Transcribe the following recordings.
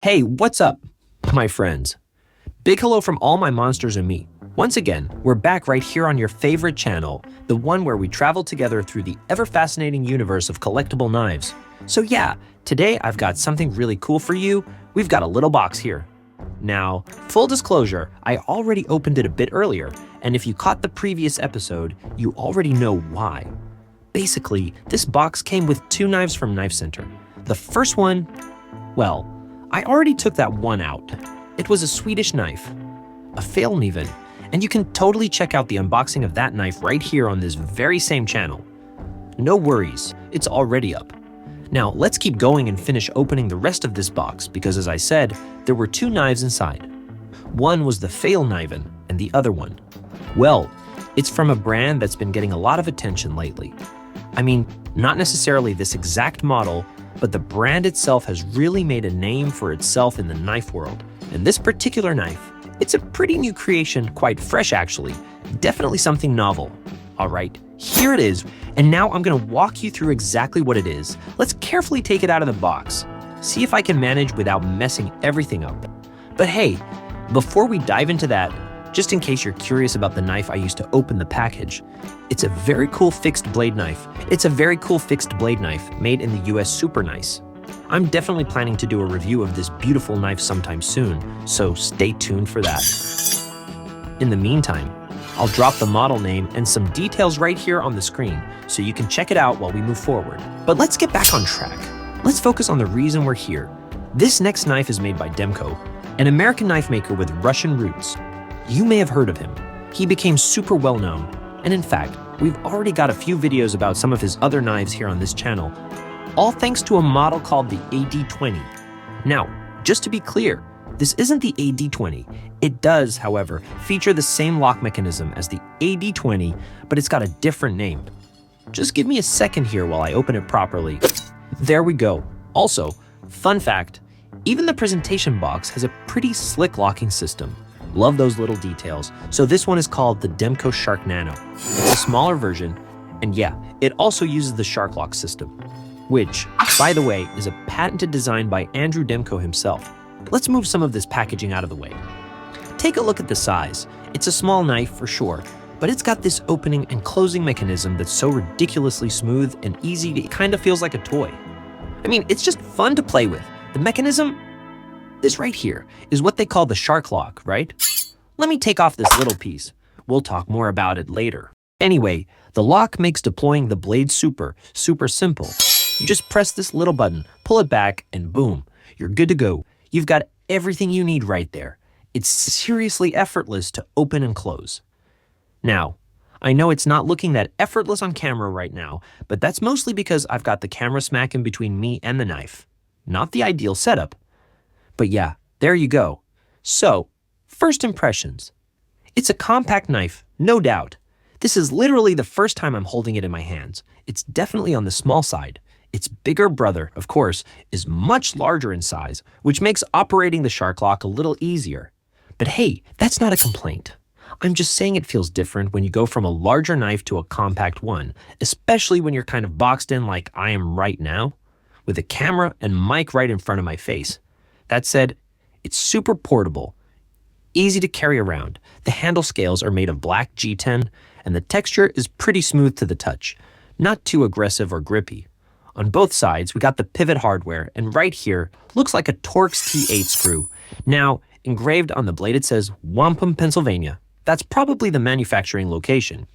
Hey, what's up, my friends? Big hello from all my monsters and me. Once again, we're back right here on your favorite channel, the one where we travel together through the ever-fascinating universe of collectible knives. So yeah, today I've got something really cool for you. We've got a little box here. Now, full disclosure, I already opened it a bit earlier, and if you caught the previous episode, you already know why. Basically, this box came with two knives from Knife Center. The first one, well, I already took that one out. It was a Swedish knife, a Failkniven, and you can totally check out the unboxing of that knife right here on this very same channel. No worries, it's already up. Now let's keep going and finish opening the rest of this box because, as I said, there were two knives inside. One was the Failkniven and the other one, well, it's from a brand that's been getting a lot of attention lately. I mean, not necessarily this exact model, but the brand itself has really made a name for itself in the knife world. And this particular knife, it's a pretty new creation, quite fresh actually, definitely something novel. All right, here it is, and now I'm gonna walk you through exactly what it is. Let's carefully take it out of the box, see if I can manage without messing everything up. But hey, before we dive into that, just in case you're curious about the knife I used to open the package, it's a very cool fixed blade knife. It's a very cool fixed blade knife made in the US super nice. I'm definitely planning to do a review of this beautiful knife sometime soon, so stay tuned for that. In the meantime, I'll drop the model name and some details right here on the screen so you can check it out while we move forward. But let's get back on track. Let's focus on the reason we're here. This next knife is made by Demko, an American knife maker with Russian roots. You may have heard of him. He became super well known, and in fact, we've already got a few videos about some of his other knives here on this channel, all thanks to a model called the AD20. Now, just to be clear, this isn't the AD20. It does, however, feature the same lock mechanism as the AD20, but it's got a different name. Just give me a second here while I open it properly. There we go. Also, fun fact, even the presentation box has a pretty slick locking system. Love those little details. So this one is called the Demko Shark-Nano. It's a smaller version, and yeah, it also uses the Shark Lock system, which, by the way, is a patented design by Andrew Demko himself. Let's move some of this packaging out of the way. Take a look at the size. It's a small knife for sure, but it's got this opening and closing mechanism that's so ridiculously smooth and easy, it kind of feels like a toy. I mean, it's just fun to play with. The mechanism, this right here, is what they call the Shark Lock, right? Let me take off this little piece. We'll talk more about it later. Anyway, the lock makes deploying the blade super simple. You just press this little button, pull it back, and boom, you're good to go. You've got everything you need right there. It's seriously effortless to open and close. Now, I know it's not looking that effortless on camera right now, but that's mostly because I've got the camera smack in between me and the knife. Not the ideal setup. But yeah, there you go. So, first impressions. It's a compact knife, no doubt. This is literally the first time I'm holding it in my hands. It's definitely on the small side. Its bigger brother, of course, is much larger in size, which makes operating the Shark Lock a little easier. But hey, that's not a complaint. I'm just saying it feels different when you go from a larger knife to a compact one, especially when you're kind of boxed in like I am right now, with a camera and mic right in front of my face. That said, it's super portable, easy to carry around. The handle scales are made of black G10, and the texture is pretty smooth to the touch, not too aggressive or grippy. On both sides, we got the pivot hardware, and right here, looks like a Torx T8 screw. Now, engraved on the blade it says Wampum, Pennsylvania. That's probably the manufacturing location.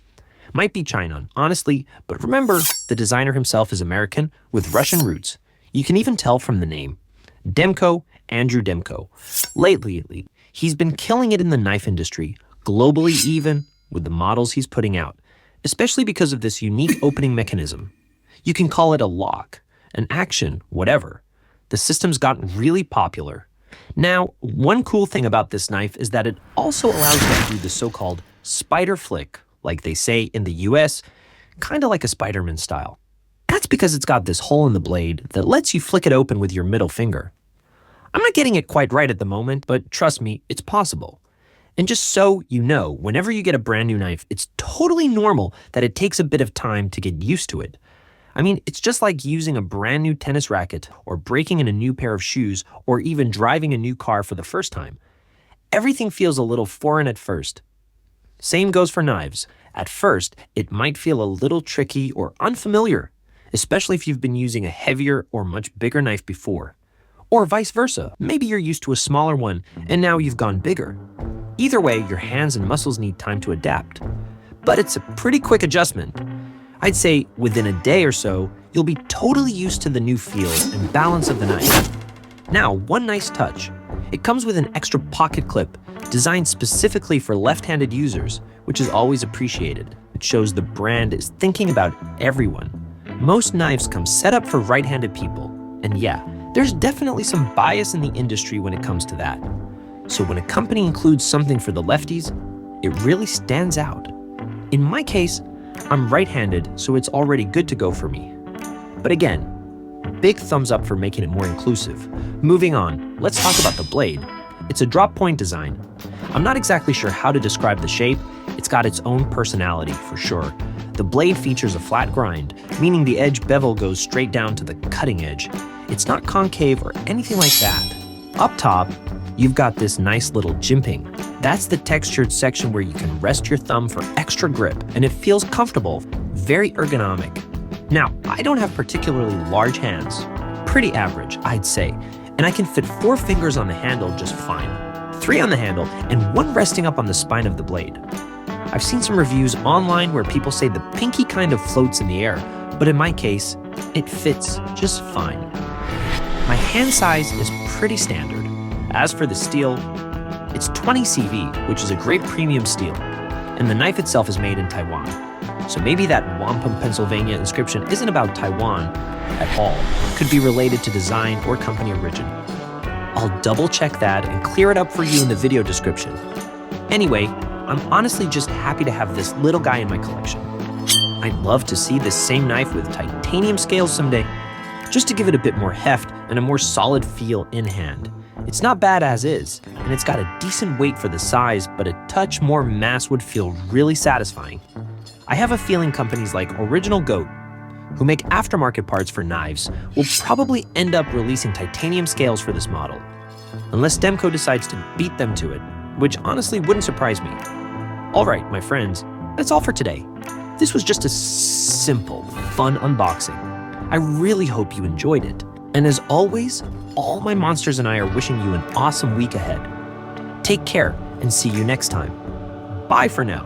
Might be China, honestly, but remember, the designer himself is American with Russian roots. You can even tell from the name. Demko, Andrew Demko. Lately, he's been killing it in the knife industry, globally even, with the models he's putting out, especially because of this unique opening mechanism. You can call it a lock, an action, whatever. The system's gotten really popular. Now, one cool thing about this knife is that it also allows you to do the so-called spider flick, like they say in the US, kind of like a Spider-Man style. That's because it's got this hole in the blade that lets you flick it open with your middle finger. I'm not getting it quite right at the moment, but trust me, it's possible. And just so you know, whenever you get a brand new knife, it's totally normal that it takes a bit of time to get used to it. I mean, it's just like using a brand new tennis racket, or breaking in a new pair of shoes, or even driving a new car for the first time. Everything feels a little foreign at first. Same goes for knives. At first, it might feel a little tricky or unfamiliar, especially if you've been using a heavier or much bigger knife before. Or vice versa. Maybe you're used to a smaller one and now you've gone bigger. Either way, your hands and muscles need time to adapt. But it's a pretty quick adjustment. I'd say within a day or so, you'll be totally used to the new feel and balance of the knife. Now, one nice touch. It comes with an extra pocket clip designed specifically for left-handed users, which is always appreciated. It shows the brand is thinking about everyone. Most knives come set up for right-handed people, and yeah, there's definitely some bias in the industry when it comes to that. So when a company includes something for the lefties, it really stands out. In my case, I'm right-handed, so it's already good to go for me. But again, big thumbs up for making it more inclusive. Moving on, let's talk about the blade. It's a drop point design. I'm not exactly sure how to describe the shape. It's got its own personality, for sure. The blade features a flat grind, meaning the edge bevel goes straight down to the cutting edge. It's not concave or anything like that. Up top, you've got this nice little jimping. That's the textured section where you can rest your thumb for extra grip, and it feels comfortable, very ergonomic. Now, I don't have particularly large hands, pretty average, I'd say, and I can fit 4 fingers on the handle just fine, 3 on the handle, and 1 resting up on the spine of the blade. I've seen some reviews online where people say the pinky kind of floats in the air, but in my case, it fits just fine. My hand size is pretty standard. As for the steel, it's 20 CV, which is a great premium steel, and the knife itself is made in Taiwan. So maybe that Wampum, Pennsylvania inscription isn't about Taiwan at all. It could be related to design or company origin. I'll double check that and clear it up for you in the video description. Anyway, I'm honestly just happy to have this little guy in my collection. I'd love to see this same knife with titanium scales someday, just to give it a bit more heft and a more solid feel in hand. It's not bad as is, and it's got a decent weight for the size, but a touch more mass would feel really satisfying. I have a feeling companies like Original Goat, who make aftermarket parts for knives, will probably end up releasing titanium scales for this model, unless Demko decides to beat them to it, which honestly wouldn't surprise me. Alright, my friends, that's all for today. This was just a simple, fun unboxing. I really hope you enjoyed it. And as always, all my monsters and I are wishing you an awesome week ahead. Take care and see you next time. Bye for now.